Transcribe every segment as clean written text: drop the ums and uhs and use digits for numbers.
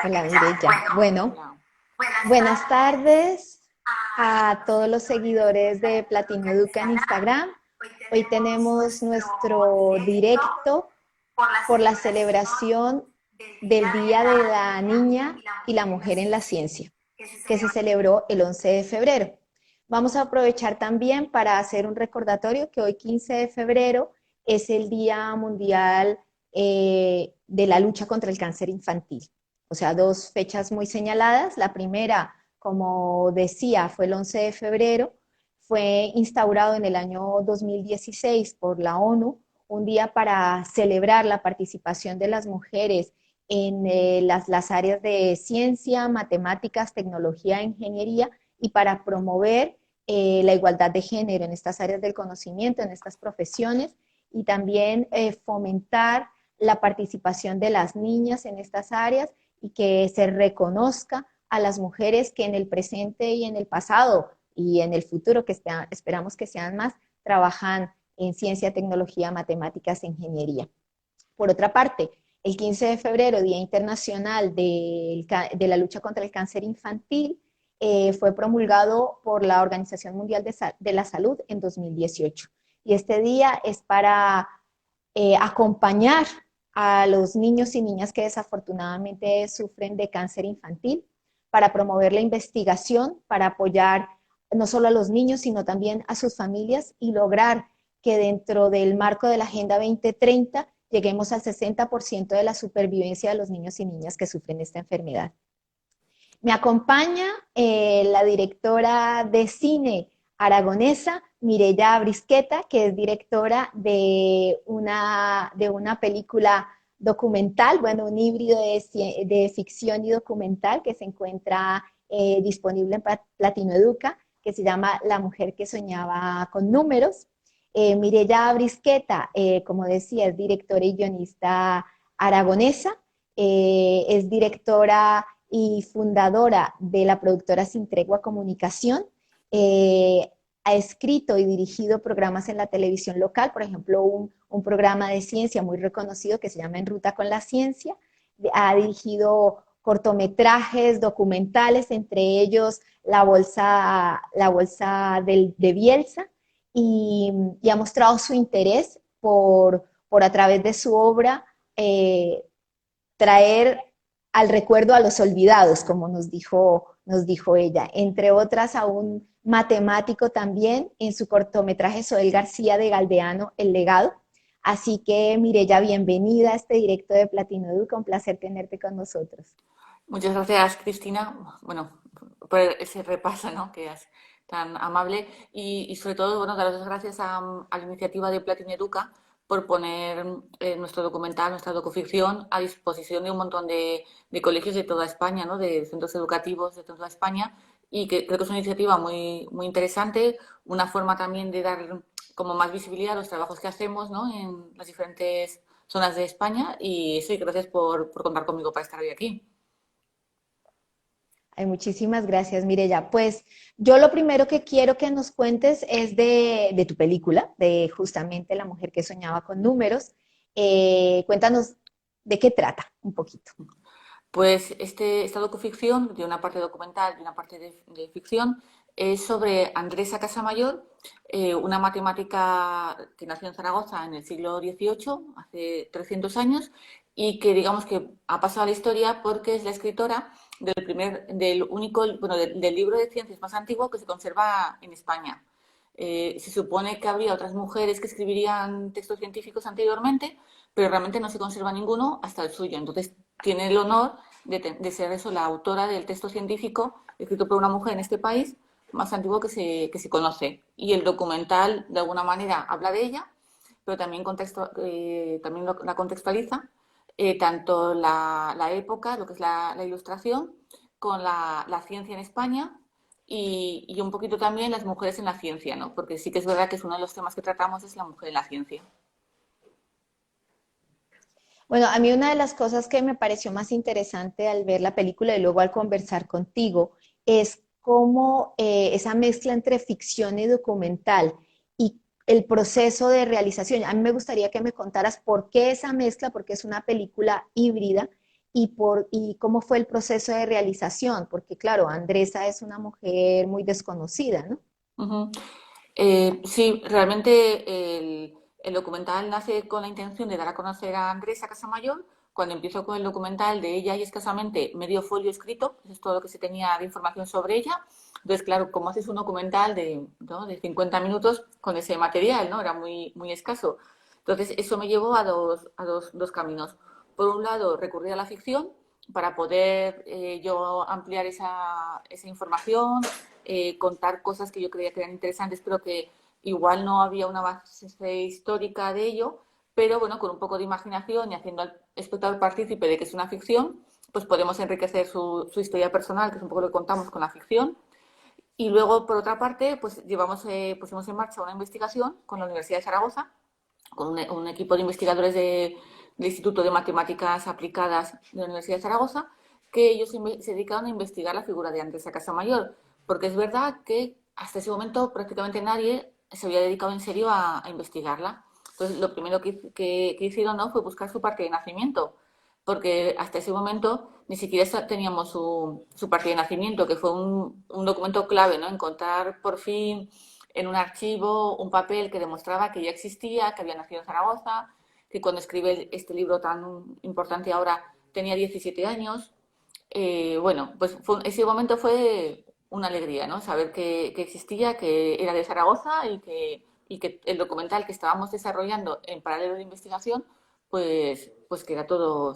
Hola, Mireya. Bueno, Hola. buenas tardes a todos los seguidores de Platino Educa en Instagram. Hoy tenemos nuestro directo por la celebración del Día de la Niña y la Mujer en la Ciencia, que se celebró el 11 de febrero. Vamos a aprovechar también para hacer un recordatorio que hoy 15 de febrero es el Día Mundial de la lucha contra el cáncer infantil. O sea, dos fechas muy señaladas. La primera, como decía, fue el 11 de febrero. Fue instaurado en el año 2016 por la ONU, un día para celebrar la participación de las mujeres en las áreas de ciencia, matemáticas, tecnología e ingeniería y para promover la igualdad de género en estas áreas del conocimiento, en estas profesiones y también fomentar la participación de las niñas en estas áreas y que se reconozca a las mujeres que en el presente y en el pasado y en el futuro, que esperamos que sean más, trabajan en ciencia, tecnología, matemáticas e ingeniería. Por otra parte, el 15 de febrero, Día Internacional de la Lucha contra el Cáncer Infantil, fue promulgado por la Organización Mundial de la Salud en 2018. Y este día es para acompañar a los niños y niñas que desafortunadamente sufren de cáncer infantil, para promover la investigación, para apoyar no solo a los niños, sino también a sus familias y lograr que dentro del marco de la Agenda 2030 lleguemos al 60% de la supervivencia de los niños y niñas que sufren esta enfermedad. Me acompaña la directora de cine aragonesa, Mireya Brisqueta, que es directora de una película documental, bueno, un híbrido de ficción y documental que se encuentra disponible en Platino Educa, que se llama La mujer que soñaba con números. Mireya Brisqueta, como decía, es directora y guionista aragonesa, es directora y fundadora de la productora Sin Tregua Comunicación. Eh, ha escrito y dirigido programas en la televisión local, por ejemplo, un programa de ciencia muy reconocido que se llama En Ruta con la Ciencia. Ha dirigido cortometrajes, documentales, entre ellos La Bolsa de Bielsa, y ha mostrado su interés por a través de su obra traer al recuerdo a los olvidados, como nos dijo ella, entre otras a un matemático también en su cortometraje Soel García de Galdeano, El legado. Así que Mireya, bienvenida a este directo de Platino Educa, un placer tenerte con nosotros. Muchas gracias, Cristina, bueno, por ese repaso, ¿no? Que es tan amable y sobre todo, bueno, dar las gracias a la iniciativa de Platin Educa por poner nuestro documental, nuestra docuficción a disposición de un montón de colegios de toda España, ¿no? De centros educativos de toda España y que creo que es una iniciativa muy interesante, una forma también de dar como más visibilidad a los trabajos que hacemos, ¿no? En las diferentes zonas de España y sí, gracias por contar conmigo para estar hoy aquí. Ay, muchísimas gracias, Mireya. Pues yo lo primero que quiero que nos cuentes es de tu película, de justamente La mujer que soñaba con números. Cuéntanos de qué trata un poquito. Pues esta docuficción, de una parte documental y una parte de ficción, es sobre Andresa Casamayor, una matemática que nació en Zaragoza en el siglo XVIII, hace 300 años, y que digamos que ha pasado a la historia porque es la escritora del único, bueno, del libro de ciencias más antiguo que se conserva en España. Se supone que habría otras mujeres que escribirían textos científicos anteriormente, pero realmente no se conserva ninguno hasta el suyo. Entonces tiene el honor de ser eso, la autora del texto científico escrito por una mujer en este país más antiguo que se conoce. Y el documental, de alguna manera, habla de ella, pero también, también la contextualiza, tanto la época, lo que es la ilustración, con la ciencia en España y un poquito también las mujeres en la ciencia, ¿no? Porque sí que es verdad que es uno de los temas que tratamos es la mujer en la ciencia. Bueno, a mí una de las cosas que me pareció más interesante al ver la película y luego al conversar contigo es cómo esa mezcla entre ficción y documental y el proceso de realización. A mí me gustaría que me contaras por qué esa mezcla, porque es una película híbrida y cómo fue el proceso de realización, porque claro, Andresa es una mujer muy desconocida, ¿no? Ujú. Sí, realmente el documental nace con la intención de dar a conocer a Andrés a Casamayor. Cuando empiezo con el documental de ella y escasamente medio folio escrito, eso es todo lo que se tenía de información sobre ella. Entonces, claro, como haces un documental ¿no? de 50 minutos con ese material, ¿no? Era muy escaso. Entonces, eso me llevó a dos caminos. Por un lado, recurrir a la ficción para poder yo ampliar esa información, contar cosas que yo creía que eran interesantes, pero que igual no había una base histórica de ello, pero bueno, con un poco de imaginación y haciendo al espectador partícipe de que es una ficción, pues podemos enriquecer su historia personal, que es un poco lo que contamos con la ficción. Y luego, por otra parte, pues pusimos en marcha una investigación con la Universidad de Zaragoza, con un equipo de investigadores del Instituto de Matemáticas Aplicadas de la Universidad de Zaragoza, que ellos se dedicaron a investigar la figura de Andrés Casamayor, porque es verdad que hasta ese momento prácticamente nadie se había dedicado en serio a investigarla. Entonces, lo primero que hicieron, ¿no?, fue buscar su parte de nacimiento, porque hasta ese momento ni siquiera teníamos su parte de nacimiento, que fue un documento clave, ¿no? Encontrar por fin en un archivo un papel que demostraba que ya existía, que había nacido en Zaragoza, que cuando escribe este libro tan importante ahora tenía 17 años. Bueno, pues ese momento fue una alegría, ¿no? Saber que existía, que era de Zaragoza y que el documental que estábamos desarrollando en paralelo de investigación, pues que era todo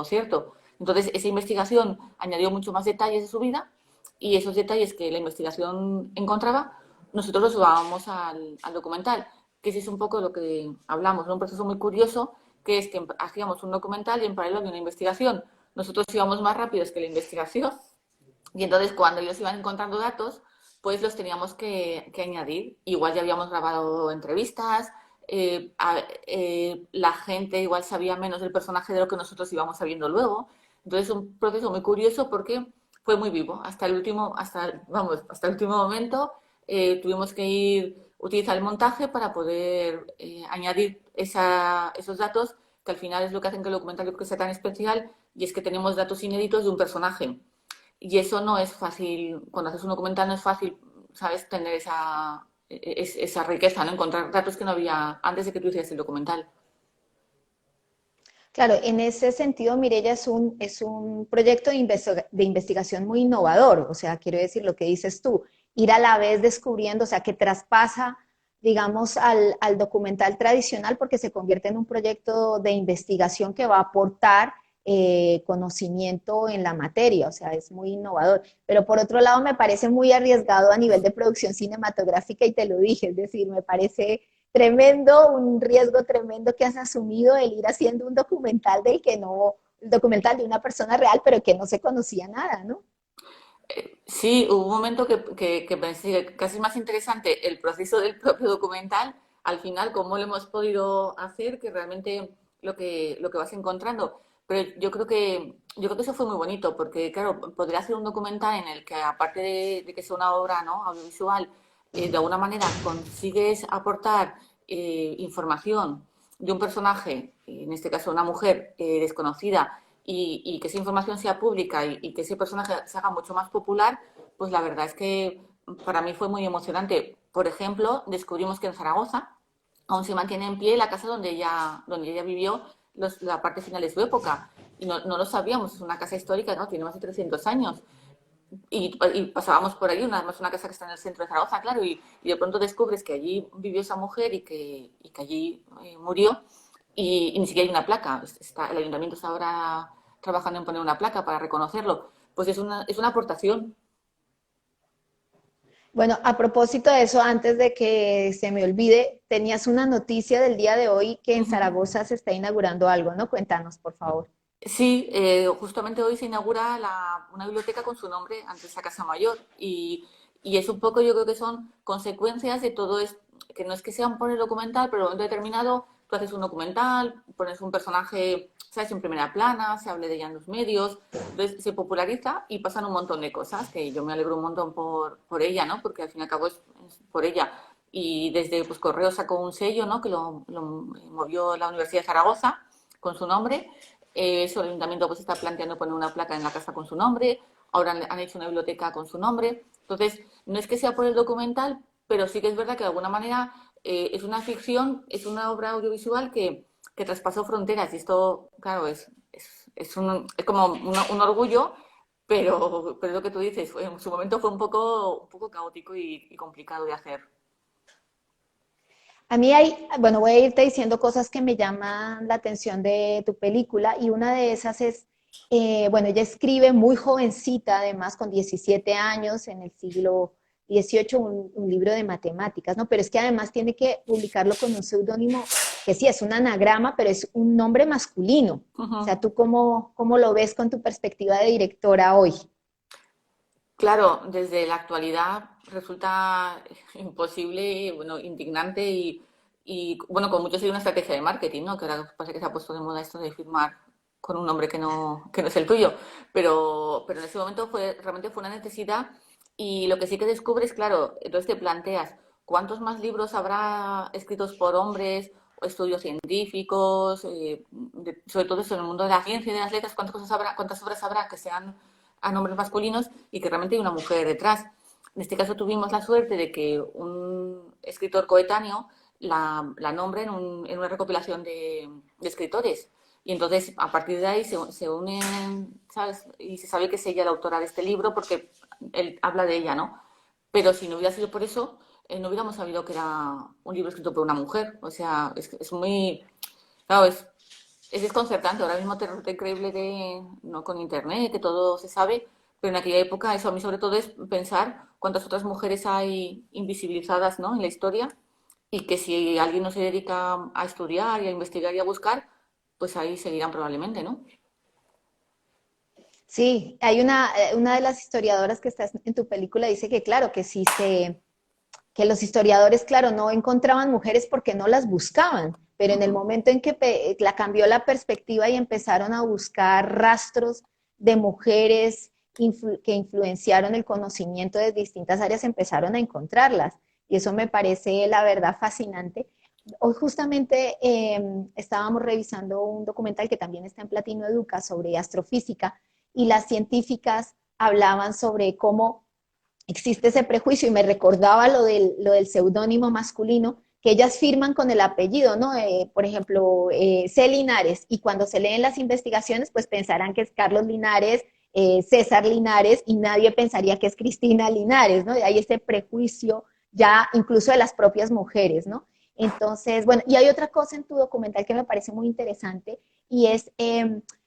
cierto. Entonces, esa investigación añadió mucho más detalles de su vida y esos detalles que la investigación encontraba, nosotros los llevábamos al documental, que ese es un poco lo que hablamos, ¿no? Un proceso muy curioso, que es que hacíamos un documental y en paralelo de una investigación. Nosotros íbamos más rápidos que la investigación y entonces cuando ellos iban encontrando datos, pues los teníamos que añadir. Igual ya habíamos grabado entrevistas, la gente igual sabía menos del personaje de lo que nosotros íbamos sabiendo luego. Entonces es un proceso muy curioso porque fue muy vivo. Hasta el último momento tuvimos que utilizar el montaje para poder añadir esos datos, que al final es lo que hacen que el documental yo creo que sea tan especial, y es que tenemos datos inéditos de un personaje. Y eso no es fácil, cuando haces un documental no es fácil, ¿sabes?, tener esa riqueza, ¿no? Encontrar datos que no había antes de que tú hicieras el documental. Claro, en ese sentido, Mirella, es un proyecto de investigación muy innovador, o sea, quiero decir lo que dices tú, ir a la vez descubriendo, o sea, que traspasa, digamos, al documental tradicional porque se convierte en un proyecto de investigación que va a aportar conocimiento en la materia, o sea, es muy innovador. Pero por otro lado, me parece muy arriesgado a nivel de producción cinematográfica y te lo dije, es decir, me parece tremendo, un riesgo tremendo que has asumido el ir haciendo un documental del que no, el documental de una persona real, pero que no se conocía nada, ¿no? Sí, hubo un momento que pensé que casi es más interesante el proceso del propio documental, al final, cómo lo hemos podido hacer, que realmente lo que vas encontrando. Pero yo creo que eso fue muy bonito, porque claro, podría hacer un documental en el que, aparte de que sea una obra, ¿no?, audiovisual, de alguna manera consigues aportar información de un personaje, en este caso una mujer desconocida, y que esa información sea pública y que ese personaje se haga mucho más popular, pues la verdad es que para mí fue muy emocionante. Por ejemplo, descubrimos que en Zaragoza aún se mantiene en pie la casa donde ella vivió la parte final de su época. Y no lo sabíamos, es una casa histórica, ¿no? Tiene más de 300 años. Y pasábamos por allí, más una casa que está en el centro de Zaragoza, claro, y de pronto descubres que allí vivió esa mujer y que allí murió, y ni siquiera hay una placa. El ayuntamiento está ahora trabajando en poner una placa para reconocerlo. Pues es una aportación. Bueno, a propósito de eso, antes de que se me olvide, tenías una noticia del día de hoy que en Ujú. Zaragoza se está inaugurando algo, ¿no? Cuéntanos, por favor. Sí, justamente hoy se inaugura una biblioteca con su nombre, antes la Casa Mayor, y es un poco, yo creo que son consecuencias de todo esto, que no es que sean por el documental, pero en un momento determinado tú haces un documental, pones un personaje, sabes, en primera plana, se hable de ella en los medios, entonces se populariza y pasan un montón de cosas, que yo me alegro un montón por ella, ¿no? Porque al fin y al cabo es por ella. y desde pues, Correos sacó un sello, ¿no? Que lo movió la Universidad de Zaragoza con su nombre. Eso, el ayuntamiento pues está planteando poner una placa en la casa con su nombre. Ahora han hecho una biblioteca con su nombre. Entonces, no es que sea por el documental, pero sí que es verdad que de alguna manera es una ficción, es una obra audiovisual que traspasó fronteras. Y esto, claro, es como un orgullo, pero lo que tú dices, en su momento fue un poco caótico y complicado de hacer. A mí bueno, voy a irte diciendo cosas que me llaman la atención de tu película y una de esas es, bueno, ella escribe muy jovencita, además con 17 años en el siglo XVIII, un libro de matemáticas, ¿no? Pero es que además tiene que publicarlo con un seudónimo que sí, es un anagrama, pero es un nombre masculino. O sea, Ujú. ¿tú cómo lo ves con tu perspectiva de directora hoy? Claro, desde la actualidad resulta imposible, bueno, indignante bueno, con mucho sería una estrategia de marketing, ¿no? Que ahora pasa que se ha puesto de moda esto de firmar con un nombre que no es el tuyo. Pero en ese momento realmente fue una necesidad y lo que sí que descubres, claro, entonces te planteas, ¿cuántos más libros habrá escritos por hombres o estudios científicos, sobre todo eso en el mundo de la ciencia y de las letras, cuántas obras habrá que sean a nombres masculinos y que realmente hay una mujer detrás? En este caso tuvimos la suerte de que un escritor coetáneo la nombre en una recopilación de escritores. Y entonces, a partir de ahí, se unen, ¿sabes? Y se sabe que es ella la autora de este libro porque él habla de ella, ¿no? Pero si no hubiera sido por eso, no hubiéramos sabido que era un libro escrito por una mujer. O sea, es muy... Claro, es desconcertante. Ahora mismo te resulta increíble no con internet, que todo se sabe, pero en aquella época eso a mí sobre todo es pensar cuántas otras mujeres hay invisibilizadas, ¿no? En la historia y que si alguien no se dedica a estudiar y a investigar y a buscar, pues ahí seguirán probablemente, ¿no? Sí, hay una de las historiadoras que está en tu película dice que claro, que los historiadores, claro, no encontraban mujeres porque no las buscaban, pero en el Ujú. momento en que la cambió la perspectiva y empezaron a buscar rastros de mujeres que influenciaron el conocimiento de distintas áreas, empezaron a encontrarlas. Y eso me parece, la verdad, fascinante. Hoy justamente estábamos revisando un documental que también está en Platino Educa sobre astrofísica y las científicas hablaban sobre cómo existe ese prejuicio y me recordaba lo del seudónimo masculino, que ellas firman con el apellido, ¿no? Por ejemplo, C. Linares, y cuando se leen las investigaciones, pues pensarán que es Carlos Linares, César Linares, y nadie pensaría que es Cristina Linares, ¿no? Hay ese prejuicio ya incluso de las propias mujeres, ¿no? Entonces, bueno, y hay otra cosa en tu documental que me parece muy interesante, y es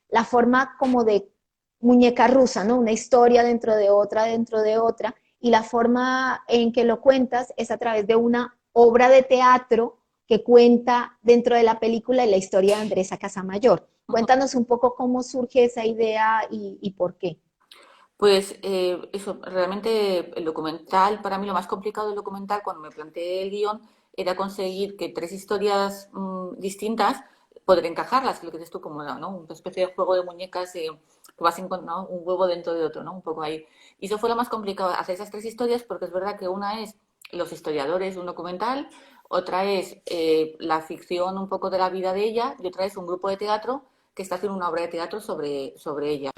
la forma como de muñeca rusa, ¿no? Una historia dentro de otra, y la forma en que lo cuentas es a través de una obra de teatro que cuenta dentro de la película la historia de Andresa Casamayor. Cuéntanos un poco cómo surge esa idea y por qué. Pues eso, realmente el documental, para mí lo más complicado del documental cuando me planteé el guión era conseguir que tres historias distintas, poder encajarlas, lo que dices tú, como ¿no? Una especie de juego de muñecas que vas encontrando un huevo dentro de otro, ¿no? Un poco ahí. Y eso fue lo más complicado, hacer esas tres historias, porque es verdad que una es los historiadores de un documental, otra es la ficción un poco de la vida de ella y otra es un grupo de teatro que está haciendo una obra de teatro sobre ella,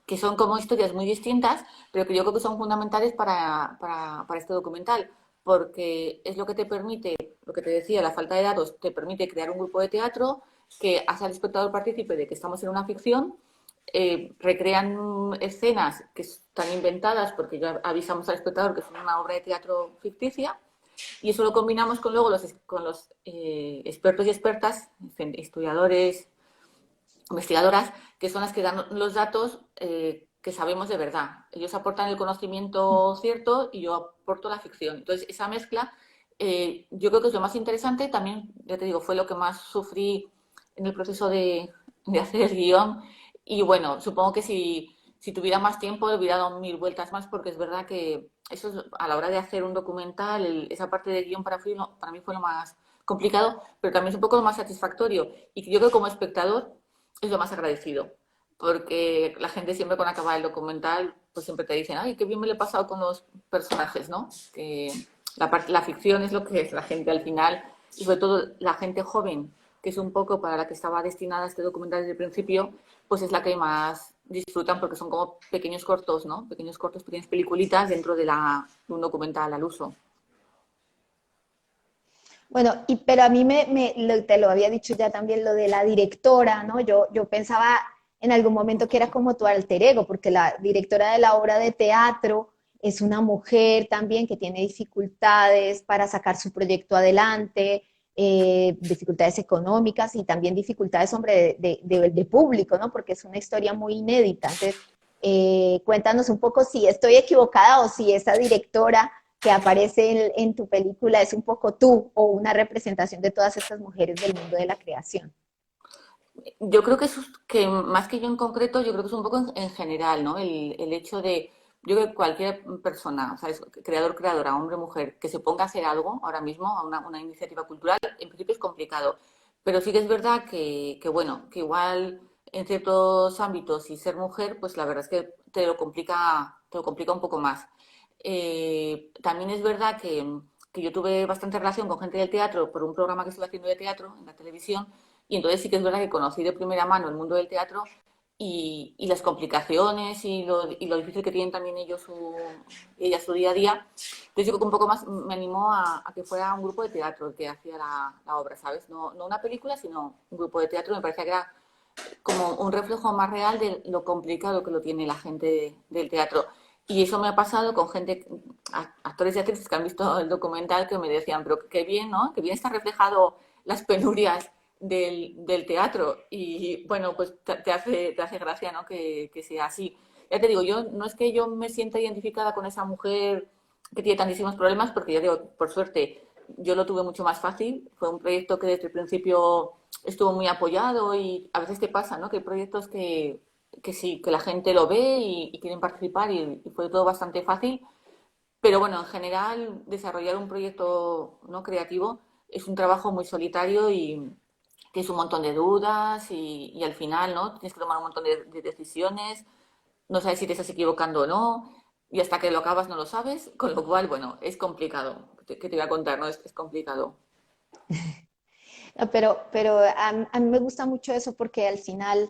que son como historias muy distintas, pero que yo creo que son fundamentales para este documental, porque es lo que te permite, lo que te decía, la falta de datos te permite crear un grupo de teatro que hace al espectador partícipe de que estamos en una ficción, recrean escenas que están inventadas porque ya avisamos al espectador que es una obra de teatro ficticia, y eso lo combinamos con los expertos y expertas, historiadores, investigadoras, que son las que dan los datos que sabemos de verdad. Ellos aportan el conocimiento cierto y yo aporto la ficción. Entonces, esa mezcla yo creo que es lo más interesante. También, ya te digo, fue lo que más sufrí en el proceso de hacer el guión. Y bueno, supongo que si tuviera más tiempo le hubiera dado mil vueltas más, porque es verdad que eso es, a la hora de hacer un documental, esa parte de guión para mí fue lo más complicado, pero también es un poco lo más satisfactorio. Y yo creo que como espectador es lo más agradecido, porque la gente siempre cuando acaba el documental, pues siempre te dicen, ay, qué bien me lo he pasado con los personajes, ¿no? Que la ficción es lo que es la gente al final, y sobre todo la gente joven, que es un poco para la que estaba destinada este documental desde el principio, pues es la que más disfrutan porque son como pequeños cortos, ¿no? Pequeños cortos, pequeñas peliculitas dentro de un documental al uso. Bueno, pero a mí te lo había dicho ya también lo de la directora, ¿no? Yo pensaba en algún momento que era como tu alter ego, porque la directora de la obra de teatro es una mujer también que tiene dificultades para sacar su proyecto adelante, dificultades económicas y también dificultades, hombre, de público, ¿no? Porque es una historia muy inédita. Entonces, cuéntanos un poco si estoy equivocada o si esa directora que aparece en tu película es un poco tú o una representación de todas estas mujeres del mundo de la creación. Yo creo que que más que yo en concreto, yo creo que es un poco en general, ¿no? El hecho de, yo creo que cualquier persona, ¿sabes? Creador, creadora, hombre, mujer, que se ponga a hacer algo ahora mismo, a una iniciativa cultural, en principio es complicado. Pero sí que es verdad bueno, que igual en ciertos ámbitos y ser mujer, pues la verdad es que te lo complica un poco más. También es verdad que yo tuve bastante relación con gente del teatro por un programa que estuve haciendo de teatro en la televisión y entonces sí que es verdad que conocí de primera mano el mundo del teatro y las complicaciones y lo difícil que tienen también ellas su día a día. Entonces yo creo que un poco más me animó a que fuera un grupo de teatro el que hacía la obra, ¿sabes? No una película, sino un grupo de teatro. Me parecía que era como un reflejo más real de lo complicado que lo tiene la gente del teatro. Y eso me ha pasado con gente, actores y actrices que han visto el documental que me decían, pero qué bien, ¿no? Qué bien está reflejado las penurias del teatro. Y bueno, pues te hace gracia, ¿no? Que sea así. Ya te digo, yo no es que yo me sienta identificada con esa mujer que tiene tantísimos problemas, porque ya digo, por suerte, yo lo tuve mucho más fácil. Fue un proyecto que desde el principio estuvo muy apoyado y a veces te pasa, ¿no? Que hay proyectos que sí, que la gente lo ve y quieren participar y fue todo bastante fácil. Pero bueno, en general, desarrollar un proyecto no creativo es un trabajo muy solitario y tienes un montón de dudas y al final, ¿no? Tienes que tomar un montón de decisiones, no sabes si te estás equivocando o no, y hasta que lo acabas no lo sabes, con lo cual, bueno, es complicado. ¿Qué te voy a contar? ¿No? Es complicado. No, pero a mí me gusta mucho eso porque al final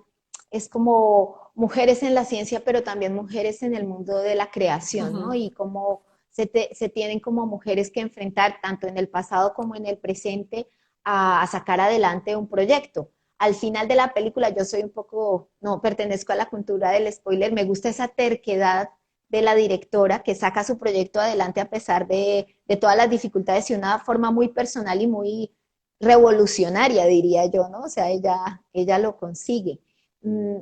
es como mujeres en la ciencia, pero también mujeres en el mundo de la creación, ¿no? Ujú. Y cómo se tienen como mujeres que enfrentar tanto en el pasado como en el presente a sacar adelante un proyecto. Al final de la película yo soy un poco, no pertenezco a la cultura del spoiler, me gusta esa terquedad de la directora que saca su proyecto adelante a pesar de todas las dificultades y una forma muy personal y muy revolucionaria, diría yo, ¿no? O sea, ella lo consigue. Mm,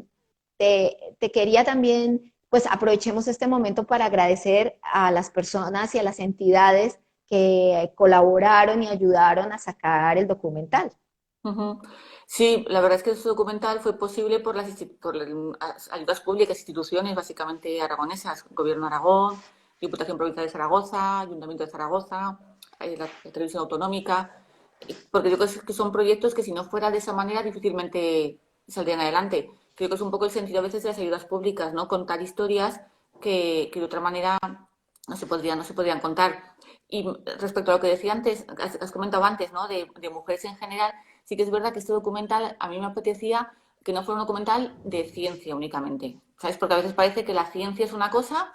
te quería también, pues aprovechemos este momento para agradecer a las personas y a las entidades que colaboraron y ayudaron a sacar el documental. Ujú. Sí, la verdad es que este documental fue posible por las ayudas públicas, instituciones básicamente aragonesas, Gobierno de Aragón, Diputación Provincial de Zaragoza, Ayuntamiento de Zaragoza, la Televisión Autonómica, porque yo creo que son proyectos que si no fuera de esa manera difícilmente saldrían adelante. Creo que es un poco el sentido a veces de las ayudas públicas, ¿no? Contar historias que de otra manera no se podrían contar. Y respecto a lo que decía antes, has comentado antes, ¿no? De mujeres en general, sí que es verdad que este documental a mí me apetecía que no fuera un documental de ciencia únicamente, ¿sabes? Porque a veces parece que la ciencia es una cosa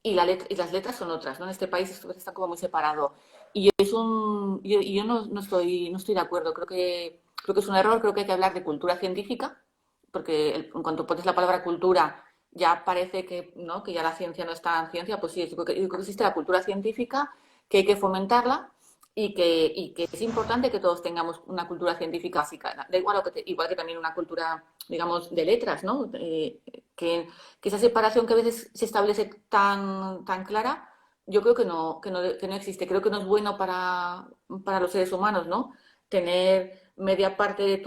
y las letras son otras, ¿no? En este país esto está como muy separado. Yo no estoy de acuerdo, creo que es un error, creo que hay que hablar de cultura científica, porque en cuanto pones la palabra cultura ya parece que, ¿no? Que ya la ciencia no está en ciencia, pues sí, yo creo que existe la cultura científica, que hay que fomentarla y que es importante que todos tengamos una cultura científica básica. Da igual, igual que también una cultura, digamos, de letras, ¿no? Que esa separación que a veces se establece tan clara, yo creo que no existe. Creo que no es bueno para los seres humanos, ¿no? Tener media parte de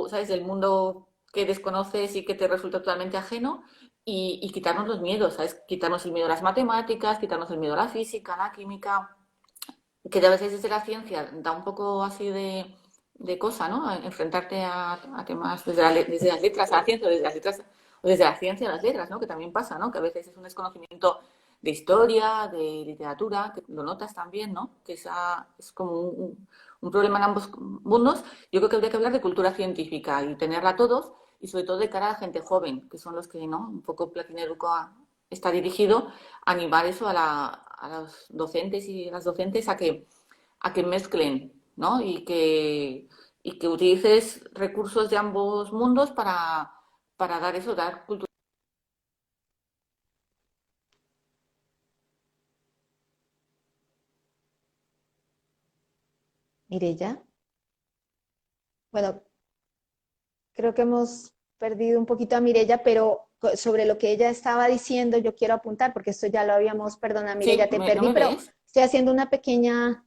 ¿sabes? Del mundo que desconoces y que te resulta totalmente ajeno y quitarnos los miedos, ¿sabes? Quitarnos el miedo a las matemáticas, quitarnos el miedo a la física, a la química, que a veces desde la ciencia da un poco así de cosa, ¿no? Enfrentarte a temas desde las letras a la ciencia, o desde las letras, o desde la ciencia a las letras, ¿no? Que también pasa, ¿no? Que a veces es un desconocimiento de historia, de literatura, que lo notas también, ¿no? Que es como un problema en ambos mundos. Yo creo que habría que hablar de cultura científica y tenerla todos, y sobre todo de cara a la gente joven, que son los que, ¿no? Un poco Platina Educa está dirigido a animar eso a los docentes y a las docentes a que mezclen, ¿no? Y que utilices recursos de ambos mundos para dar eso, dar cultura. Mireya. Bueno, creo que hemos perdido un poquito a Mireya, pero sobre lo que ella estaba diciendo, yo quiero apuntar, porque esto ya lo habíamos, perdona, Mireya, Sí, te ¿no perdí, me pero ves? estoy haciendo una pequeña.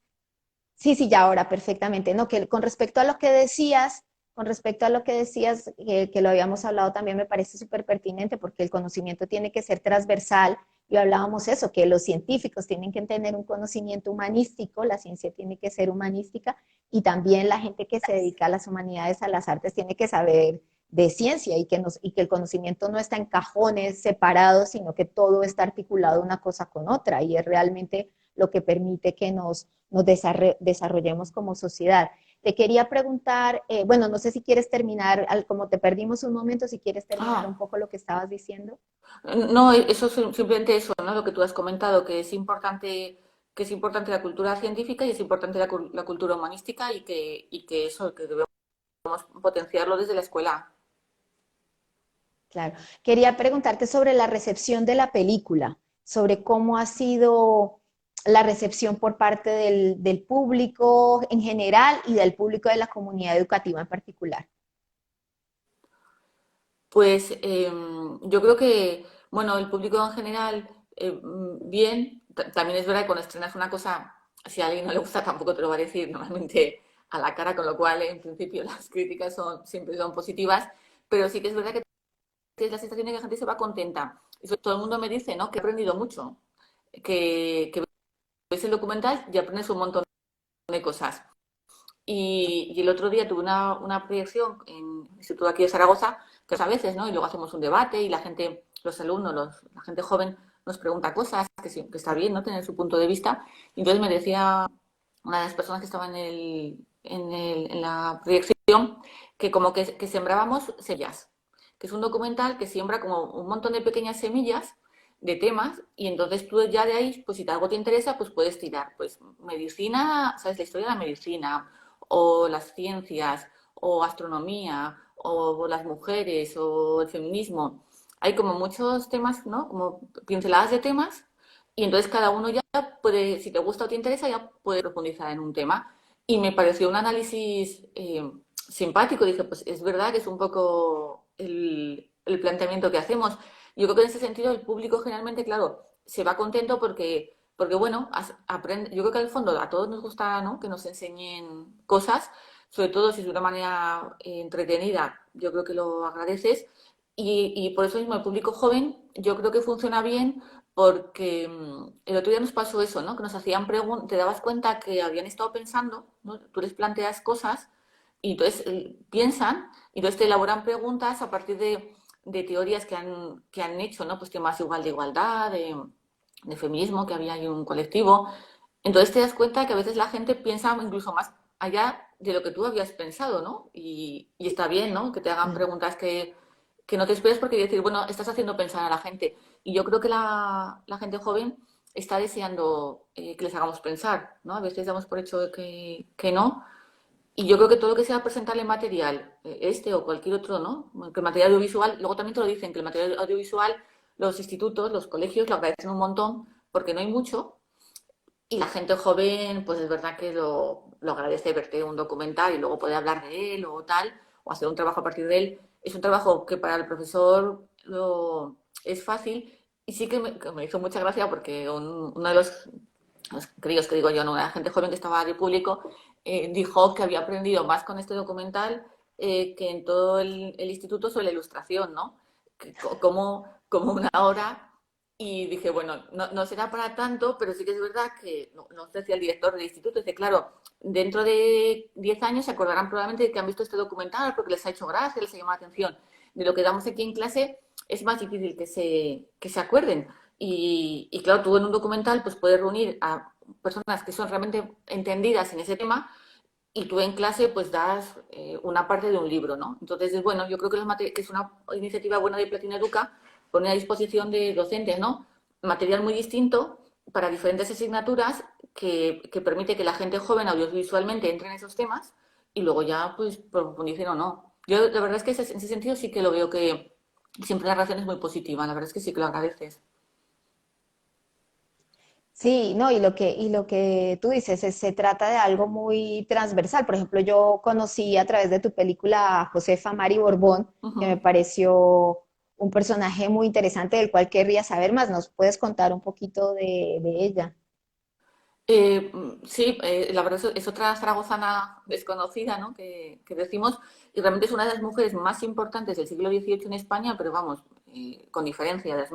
Sí, sí, ya ahora, perfectamente. No, que con respecto a lo que decías, con respecto a lo que decías, que lo habíamos hablado también, me parece súper pertinente porque el conocimiento tiene que ser transversal y hablábamos eso, que los científicos tienen que tener un conocimiento humanístico, la ciencia tiene que ser humanística y también la gente que se dedica a las humanidades, a las artes, tiene que saber de ciencia y que el conocimiento no está en cajones separados, sino que todo está articulado una cosa con otra y es realmente lo que permite que nos desarrollemos como sociedad. Te quería preguntar, bueno, no sé si quieres terminar, como te perdimos un momento, si quieres terminar un Ah, poco lo que estabas diciendo. no, eso es simplemente eso, ¿no? Lo que tú has comentado, que es importante la cultura científica y es importante la cultura humanística y que eso, que debemos potenciarlo desde la escuela. Claro. Quería preguntarte sobre la recepción de la película, sobre cómo ha sido la recepción por parte del público en general y del público de la comunidad educativa en particular. Pues yo creo que, bueno, el público en general, bien, también es verdad que cuando estrenas una cosa, si a alguien no le gusta tampoco te lo va a decir normalmente a la cara, con lo cual en principio las críticas siempre son positivas, pero sí que es verdad que tienes la sensación de que la gente se va contenta. Todo el mundo me dice, ¿no? Que he aprendido mucho, que ves el documental y aprendes un montón de cosas. Y el otro día tuve una proyección en el Instituto aquí de Zaragoza, que es a veces, ¿no? Y luego hacemos un debate y la gente, los alumnos, la gente joven nos pregunta cosas, que está bien, ¿no? Tener su punto de vista. Y entonces me decía una de las personas que estaba en la proyección que como que sembrábamos semillas, que es un documental que siembra como un montón de pequeñas semillas de temas y entonces tú ya de ahí, pues si algo te interesa, pues puedes tirar. Pues medicina, ¿sabes? La historia de la medicina o las ciencias, o astronomía, o las mujeres, o el feminismo. Hay como muchos temas, ¿no? Como pinceladas de temas, y entonces cada uno ya puede, si te gusta o te interesa, ya puede profundizar en un tema. Y me pareció un análisis simpático. Dije, pues es verdad que es un poco el planteamiento que hacemos. Yo creo que en ese sentido el público generalmente, claro, se va contento porque bueno, aprende, yo creo que al fondo a todos nos gusta, ¿no? Que nos enseñen cosas, sobre todo si es de una manera entretenida, yo creo que lo agradeces. Y por eso mismo el público joven yo creo que funciona bien porque el otro día nos pasó eso, ¿no? Que nos hacían preguntas, te dabas cuenta que habían estado pensando, ¿no? Tú les planteas cosas y entonces piensan y entonces te elaboran preguntas a partir de teorías que han hecho, ¿no? Pues temas igual de igualdad, de feminismo, que había ahí un colectivo. Entonces te das cuenta que a veces la gente piensa incluso más allá de lo que tú habías pensado, ¿no? Y está bien, ¿no? Que te hagan Mm. preguntas que no te esperes porque decir, bueno, estás haciendo pensar a la gente. Y yo creo que la gente joven está deseando que les hagamos pensar, ¿no? A veces damos por hecho que no. Y yo creo que todo lo que sea presentarle material, este o cualquier otro, ¿no? Que el material audiovisual, luego también te lo dicen, que el material audiovisual, los institutos, los colegios lo agradecen un montón porque no hay mucho. Y la gente joven, pues es verdad que lo agradece verte un documental y luego poder hablar de él o tal, o hacer un trabajo a partir de él. Es un trabajo que para el profesor es fácil y sí que me hizo mucha gracia porque uno de los críos que digo yo, no, la gente joven que estaba de público, dijo que había aprendido más con este documental que en todo el instituto sobre la ilustración, ¿no? Como una hora y dije, bueno, no será para tanto, pero sí que es verdad que, no sé si el director del instituto dice, claro, dentro de 10 años se acordarán probablemente de que han visto este documental porque les ha hecho gracia, les ha llamado la atención. De lo que damos aquí en clase es más difícil que se acuerden. Y claro, tú en un documental pues puedes reunir a personas que son realmente entendidas en ese tema y tú en clase pues das una parte de un libro, ¿no? Entonces, bueno, yo creo que es una iniciativa buena de Platina Educa poner a disposición de docentes, ¿no? Material muy distinto para diferentes asignaturas que permite que la gente joven audiovisualmente entre en esos temas y luego ya pues profundicen o no. Yo la verdad es que en ese sentido sí que lo veo que siempre la relación es muy positiva, la verdad es que sí que lo agradeces. Sí, no, y lo que tú dices, se trata de algo muy transversal. Por ejemplo, yo conocí a través de tu película a Josefa Mari Borbón, que me Ujú. pareció un personaje muy interesante del cual querría saber más. ¿Nos puedes contar un poquito de ella? Sí, la verdad es otra zaragozana desconocida, ¿no? Que decimos, y realmente es una de las mujeres más importantes del siglo XVIII en España, pero vamos, con diferencia, de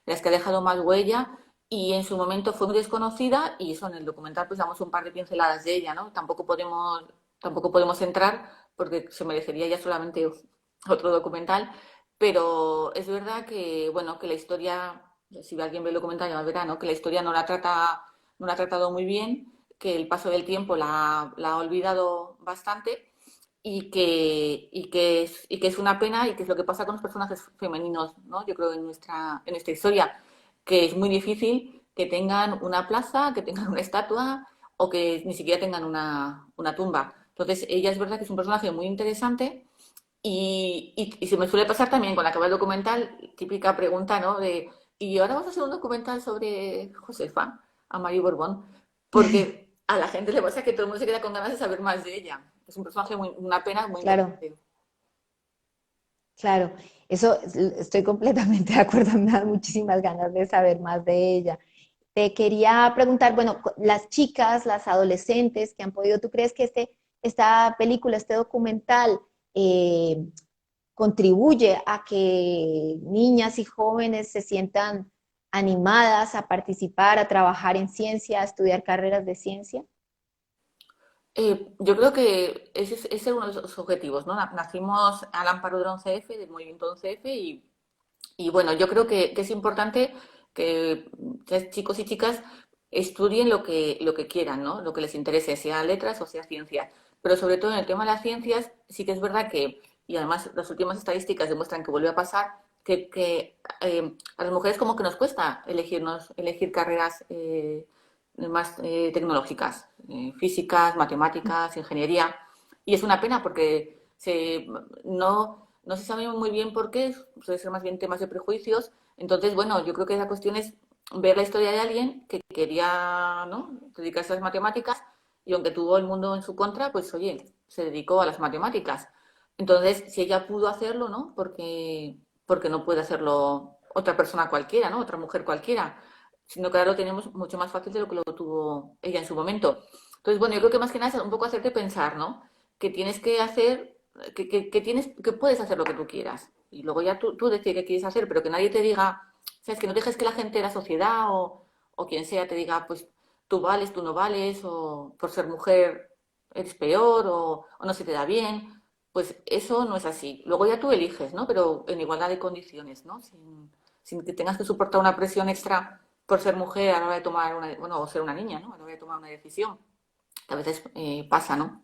las que ha dejado más huella, y en su momento fue muy desconocida, y eso en el documental pues damos un par de pinceladas de ella, ¿no? Tampoco podemos entrar, porque se merecería ya solamente otro documental, pero es verdad que, bueno, que la historia, si alguien ve el documental ya verá, ¿no? Que la historia no la ha tratado muy bien, que el paso del tiempo la ha olvidado bastante y que es una pena y que es lo que pasa con los personajes femeninos, ¿no? Yo creo en nuestra historia, que es muy difícil que tengan una plaza, que tengan una estatua o que ni siquiera tengan una tumba. Entonces, ella es verdad que es un personaje muy interesante y se me suele pasar también con la que va el documental, típica pregunta, ¿no? ¿y ahora vas a hacer un documental sobre Josefa, a María Borbón? Porque a la gente le pasa que todo el mundo se queda con ganas de saber más de ella. Es un personaje una pena muy Claro, interesante. claro. Eso estoy completamente de acuerdo. Me dan muchísimas ganas de saber más de ella. Te quería preguntar, bueno, las chicas, las adolescentes que han podido, ¿tú crees que esta película, este documental, eh, contribuye a que niñas y jóvenes se sientan animadas a participar, a trabajar en ciencia, a estudiar carreras de ciencia? Yo creo que ese es uno de los objetivos, ¿no? Nacimos al amparo del 11F, del movimiento 11F, y bueno, yo creo que es importante que chicos y chicas estudien lo que quieran, ¿no? Lo que les interese, sea letras o sea ciencias. Pero sobre todo en el tema de las ciencias, sí que es verdad que, y además las últimas estadísticas demuestran que vuelve a pasar, que a las mujeres como que nos cuesta elegir carreras más tecnológicas, físicas, matemáticas, ingeniería. Y es una pena porque no se sabe muy bien por qué, suele ser más bien temas de prejuicios. Entonces, bueno, yo creo que la cuestión es ver la historia de alguien que quería, ¿no?, dedicarse a las matemáticas y aunque tuvo el mundo en su contra, pues oye, se dedicó a las matemáticas. Entonces, si ella pudo hacerlo, ¿no? Porque no puede hacerlo otra persona cualquiera, ¿no? Otra mujer cualquiera. Sino que ahora lo tenemos mucho más fácil de lo que lo tuvo ella en su momento. Entonces, bueno, yo creo que más que nada es un poco hacerte pensar, ¿no? Que tienes que hacer, que puedes hacer lo que tú quieras. Y luego ya tú decides qué quieres hacer, pero que nadie te diga, sabes, que no dejes que la gente de la sociedad o quien sea te diga, pues tú vales, tú no vales, o por ser mujer eres peor, o no se te da bien. Pues eso no es así. Luego ya tú eliges, ¿no? Pero en igualdad de condiciones, ¿no? Sin que tengas que soportar una presión extra por ser mujer a la hora de tomar bueno, o ser una niña, ¿no? A la hora de tomar una decisión. Que a veces pasa, ¿no?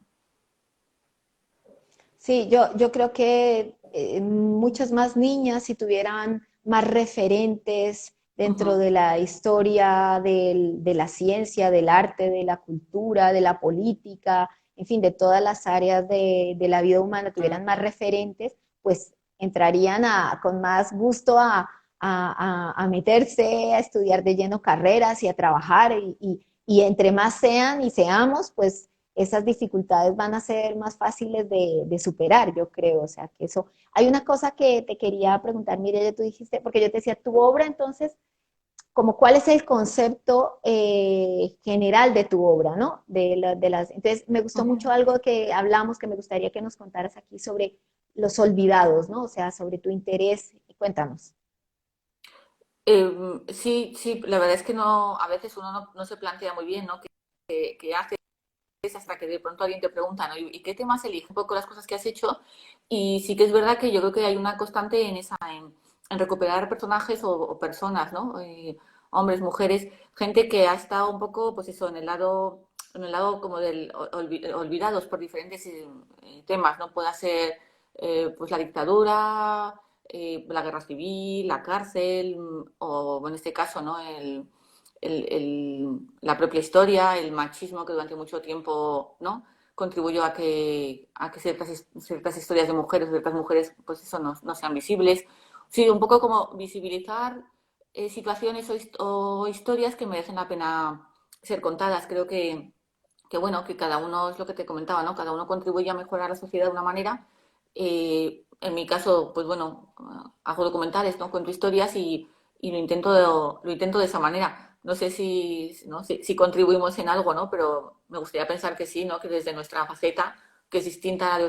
Sí, yo creo que muchas más niñas, si tuvieran más referentes dentro Ujú. de la historia de la ciencia, del arte, de la cultura, de la política, en fin, de todas las áreas de la vida humana, tuvieran más referentes, pues entrarían con más gusto a meterse, a estudiar de lleno carreras y a trabajar, y entre más sean y seamos, pues esas dificultades van a ser más fáciles de superar, yo creo. O sea, que eso. Hay una cosa que te quería preguntar, Mireya, tú dijiste, porque yo te decía, tu obra, entonces, como cuál es el concepto general de tu obra, ¿no? Entonces, me gustó Ujú. mucho algo que hablamos, que me gustaría que nos contaras aquí sobre los olvidados, ¿no? O sea, sobre tu interés. Cuéntanos. Sí, sí, la verdad es que no, a veces uno no se plantea muy bien, ¿no? ¿Qué haces hasta que de pronto alguien te pregunta, ¿no? ¿Y qué temas eliges? Un poco las cosas que has hecho. Y sí que es verdad que yo creo que hay una constante en en recuperar personajes o personas, ¿no? Hombres, mujeres, gente que ha estado un poco, pues eso, en el lado como del olvidados por diferentes temas, ¿no? Pueda ser pues la dictadura, la guerra civil, la cárcel, o en este caso, ¿no? La propia historia, el machismo que durante mucho tiempo, ¿no? Contribuyó a que ciertas historias de mujeres, ciertas mujeres, pues eso, no sean visibles. Sí, un poco como visibilizar situaciones o historias que merecen la pena ser contadas. Creo que, bueno, que cada uno, es lo que te comentaba, ¿no? Cada uno contribuye a mejorar la sociedad de una manera. En mi caso, pues bueno, hago documentales, ¿no? Cuento historias y lo intento de esa manera. No sé si contribuimos en algo, ¿no? Pero me gustaría pensar que sí, ¿no? Que desde nuestra faceta, que es distinta a, a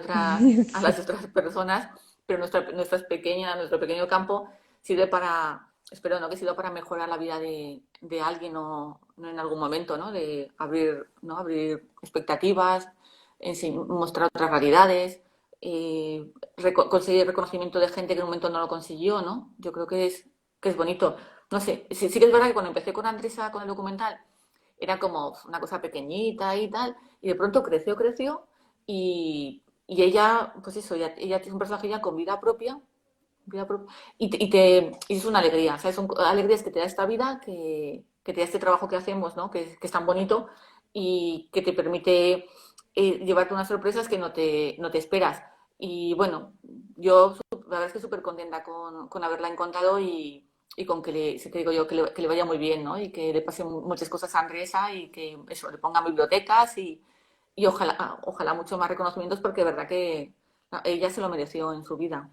las Sí. otras personas, pero nuestra es pequeña, nuestro pequeño campo sirve para, espero, ¿no? Que sirva para mejorar la vida de alguien o no en algún momento, ¿no? De abrir, ¿no? Abrir expectativas, mostrar otras realidades, conseguir reconocimiento de gente que en un momento no lo consiguió, ¿no? Yo creo que es bonito. No sé, sí que es verdad que cuando empecé con Andresa, con el documental, era como una cosa pequeñita y tal, y de pronto creció, y ella, pues eso, ella tiene un personaje ya con vida propia y es una alegría, ¿sabes? Son alegrías que te da esta vida, que te da este trabajo que hacemos, ¿no? Que es tan bonito y que te permite llevarte unas sorpresas que no te esperas. Y bueno, yo la verdad es que súper contenta con haberla encontrado y con que te digo yo, que le vaya muy bien, ¿no? Y que le pasen muchas cosas a Andresa y que eso, le pongan bibliotecas y ojalá mucho más reconocimientos porque de verdad que ella se lo mereció en su vida.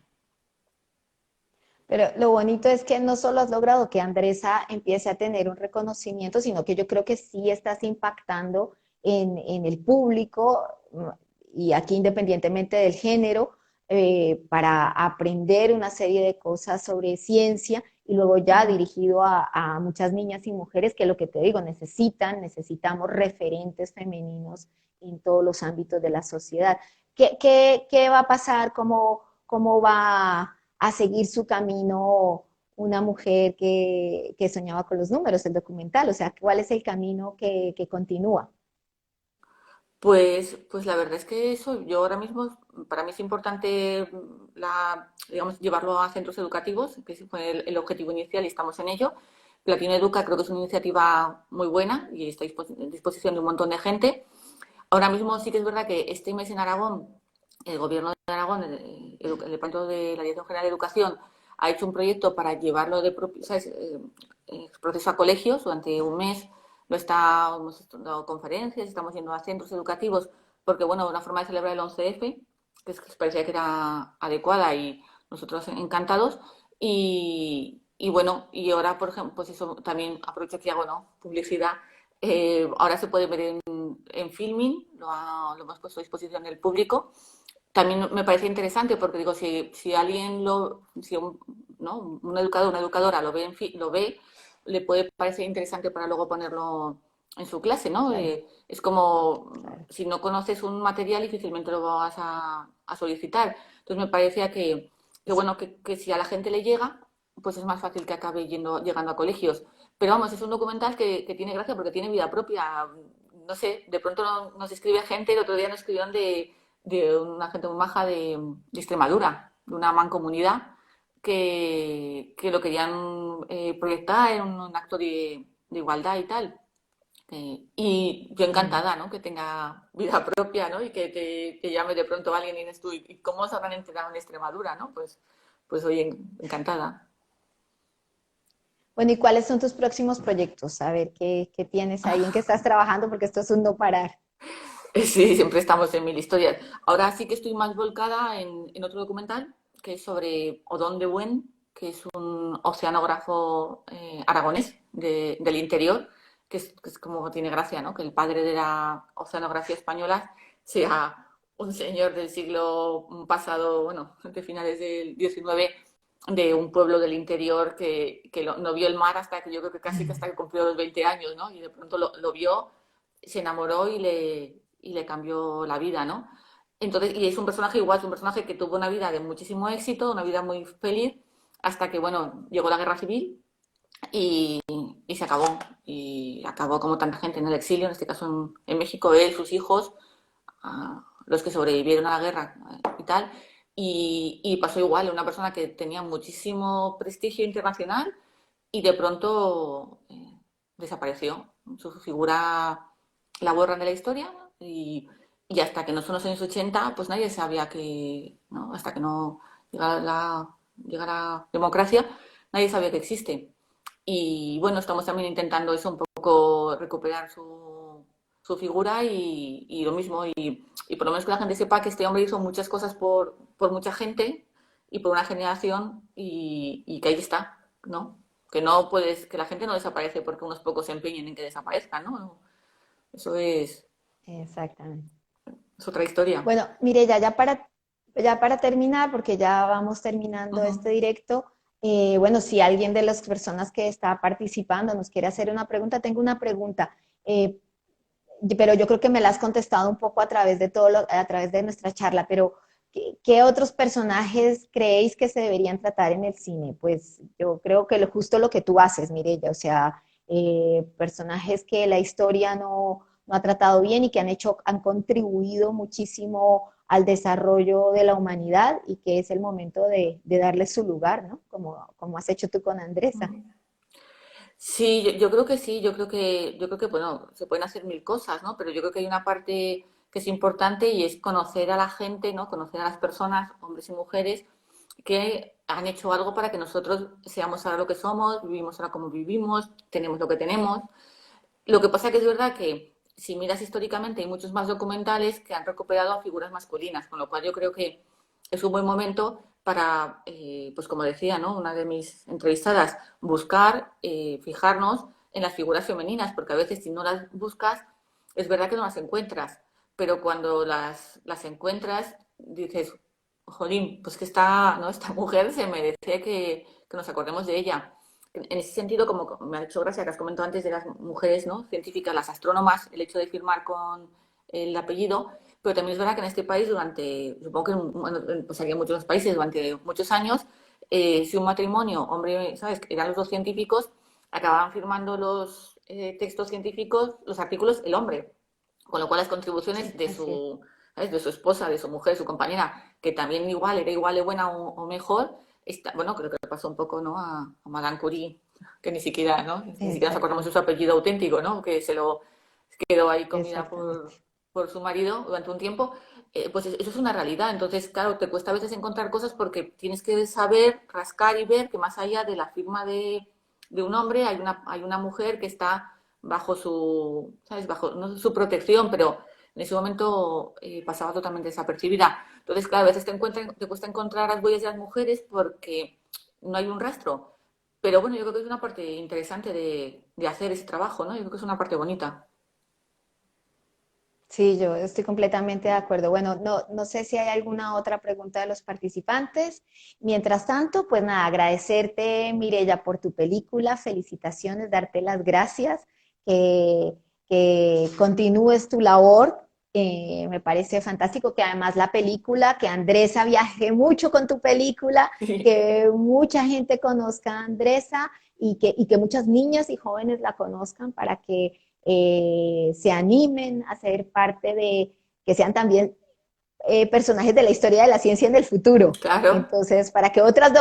Pero lo bonito es que no solo has logrado que Andresa empiece a tener un reconocimiento, sino que yo creo que sí estás impactando en el público, y aquí independientemente del género, para aprender una serie de cosas sobre ciencia y luego ya Ujú. dirigido a muchas niñas y mujeres que lo que te digo, necesitamos referentes femeninos en todos los ámbitos de la sociedad. ¿Qué va a pasar? ¿Cómo va a seguir su camino una mujer que soñaba con los números, el documental? O sea, ¿cuál es el camino que continúa? Pues la verdad es que eso, yo ahora mismo, para mí es importante digamos, llevarlo a centros educativos, que ese fue el objetivo inicial y estamos en ello. Platino Educa creo que es una iniciativa muy buena y está a disposición de un montón de gente. Ahora mismo sí que es verdad que este mes en Aragón, el gobierno de Aragón, el Departamento de la Dirección General de Educación, ha hecho un proyecto para llevarlo ¿sabes? Proceso a colegios durante un mes. Hemos dado conferencias, estamos yendo a centros educativos, porque bueno, una forma de celebrar el 11F, que parecía que era adecuada y nosotros encantados. Y bueno, y ahora, por ejemplo, pues eso también aprovecho que hago, ¿no? Publicidad. Ahora se puede ver en Filmin, lo hemos puesto a disposición del público. También me parece interesante porque digo, si alguien si ¿no? Un educador, una educadora lo ve, le puede parecer interesante para luego ponerlo en su clase, ¿no? Claro, Es como claro. si no conoces un material difícilmente lo vas a solicitar. Entonces me parecía que bueno, que si a la gente le llega, pues es más fácil que acabe llegando a colegios. Pero vamos, es un documental que tiene gracia porque tiene vida propia. No sé, de pronto nos escribe gente, el otro día nos escribieron de una gente muy maja de Extremadura, de una mancomunidad, que lo querían proyectar en un acto de igualdad y tal. Y yo Mm. encantada, ¿no? Que tenga vida propia, ¿no? Y que te llame de pronto alguien y dices tú, ¿y cómo se habrán enterado en Extremadura, ¿no? Pues oye, encantada. Bueno, ¿y cuáles son tus próximos proyectos? A ver, ¿qué tienes ahí? ¿En qué estás trabajando? Porque esto es un no parar. Sí, siempre estamos en mil historias. Ahora sí que estoy más volcada en otro documental que es sobre Odón de Buen, que es un oceanógrafo aragonés del interior, que es como tiene gracia, ¿no? Que el padre de la oceanografía española sea un señor del siglo pasado, bueno, de finales del XIX, de un pueblo del interior que no vio el mar hasta que yo creo que casi que hasta que cumplió los 20 años, ¿no? Y de pronto lo vio, se enamoró y le cambió la vida, ¿no? Entonces, y es un personaje igual, es un personaje que tuvo una vida de muchísimo éxito, una vida muy feliz, hasta que, bueno, llegó la guerra civil y, y se acabó. Y acabó como tanta gente en el exilio, en este caso en México, él, sus hijos, los que sobrevivieron a la guerra y tal. Y pasó igual, una persona que tenía muchísimo prestigio internacional y de pronto desapareció. Su figura la borran de la historia y hasta que no son los años 80 pues nadie sabía que, ¿no? Hasta que no llega la democracia, nadie sabía que existe. Y bueno, estamos también intentando eso, un poco recuperar su figura y lo mismo, y por lo menos que la gente sepa que este hombre hizo muchas cosas por mucha gente y por una generación y que ahí está, ¿no? Que no puedes, que la gente no desaparece porque unos pocos se empeñen en que desaparezca, ¿no? Eso Exactamente. es otra historia. Bueno, mire, ya para terminar, porque ya vamos terminando Ujú. este directo, bueno, si alguien de las personas que está participando nos quiere hacer una pregunta, tengo una pregunta, eh, pero yo creo que me la has contestado un poco a través de a través de nuestra charla, pero ¿qué otros personajes creéis que se deberían tratar en el cine? Pues yo creo que justo lo que tú haces, Mireya, o sea, personajes que la historia no ha tratado bien y que han contribuido muchísimo al desarrollo de la humanidad y que es el momento de darles su lugar, ¿no? Como has hecho tú con Andresa. Sí, yo creo que sí, yo creo que, bueno, se pueden hacer mil cosas, ¿no? Pero yo creo que hay una parte que es importante y es conocer a la gente, ¿no? Conocer a las personas, hombres y mujeres, que han hecho algo para que nosotros seamos ahora lo que somos, vivimos ahora como vivimos, tenemos lo que tenemos. Lo que pasa que es verdad que si miras históricamente hay muchos más documentales que han recuperado a figuras masculinas, con lo cual yo creo que es un buen momento para, pues como decía, ¿no? Una de mis entrevistadas, buscar, fijarnos en las figuras femeninas, porque a veces si no las buscas, es verdad que no las encuentras, pero cuando las encuentras, dices, jolín, pues que ¿no? Esta mujer se merece que nos acordemos de ella. En ese sentido, como me ha hecho gracia que has comentado antes de las mujeres, ¿no? Científicas, las astrónomas, el hecho de firmar con el apellido, pero también es verdad que en este país durante, supongo que bueno, pues había muchos países durante muchos años, si un matrimonio, hombre, ¿sabes? Eran los dos científicos, acababan firmando los textos científicos, los artículos, el hombre, con lo cual las contribuciones de Así es. su, ¿sabes? De su esposa, de su mujer, de su compañera, que también igual era igual de buena o mejor, bueno, creo que le pasó un poco, ¿no? A Madame Curie, que ni siquiera, ¿no? Ni siquiera nos acordamos de Exactamente, su apellido auténtico, ¿no? Que se lo quedó ahí comida exactamente. por su marido durante un tiempo. Pues eso es una realidad. Entonces, claro, te cuesta a veces encontrar cosas porque tienes que saber, rascar y ver que más allá de la firma de un hombre hay una mujer que está bajo su, ¿sabes? Bajo no su protección, pero en ese momento pasaba totalmente desapercibida. Entonces, claro, a veces te cuesta encontrar las huellas de las mujeres porque no hay un rastro. Pero bueno, yo creo que es una parte interesante de hacer ese trabajo, ¿no? Yo creo que es una parte bonita. Sí, yo estoy completamente de acuerdo. Bueno, no sé si hay alguna otra pregunta de los participantes. Mientras tanto, pues nada, agradecerte, Mirella, por tu película. Felicitaciones, darte las gracias, que, que continúes tu labor. Me parece fantástico que además la película, que Andresa viaje mucho con tu película, que mucha gente conozca a Andresa y que muchas niñas y jóvenes la conozcan para que se animen a ser parte que sean también personajes de la historia de la ciencia en el futuro. Claro. Entonces, para que otras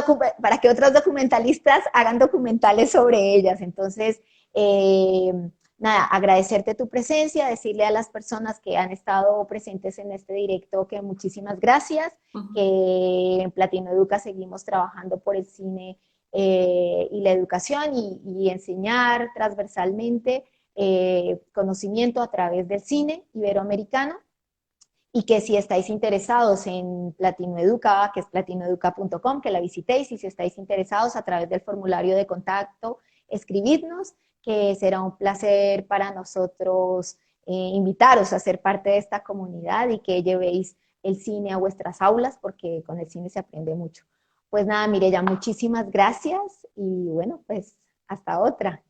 documentalistas hagan documentales sobre ellas. Entonces, eh, nada, agradecerte tu presencia, decirle a las personas que han estado presentes en este directo que muchísimas gracias, Ujú. que en Platino Educa seguimos trabajando por el cine y la educación y enseñar transversalmente conocimiento a través del cine iberoamericano y que si estáis interesados en Platino Educa, que es platinoeduca.com, que la visitéis y si estáis interesados a través del formulario de contacto, escribidnos, que será un placer para nosotros invitaros a ser parte de esta comunidad y que llevéis el cine a vuestras aulas, porque con el cine se aprende mucho. Pues nada, Mireya, muchísimas gracias y bueno, pues hasta otra.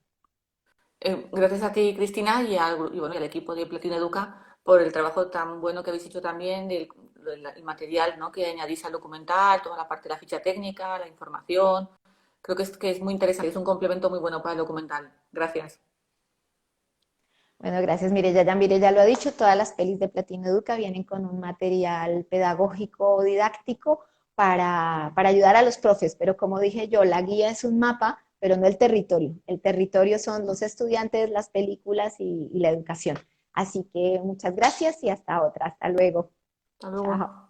Gracias a ti, Cristina, y bueno, y al equipo de Platino Educa por el trabajo tan bueno que habéis hecho también, el material, ¿no? Que añadís al documental, toda la parte de la ficha técnica, la información. Creo que es muy interesante, es un complemento muy bueno para el documental. Gracias. Bueno, gracias Mireya. Ya Mireya lo ha dicho, todas las pelis de Platino Educa vienen con un material pedagógico o didáctico para ayudar a los profes, pero como dije yo, la guía es un mapa, pero no el territorio. El territorio son los estudiantes, las películas y la educación. Así que muchas gracias y hasta otra. Hasta luego. Hasta luego. Chao.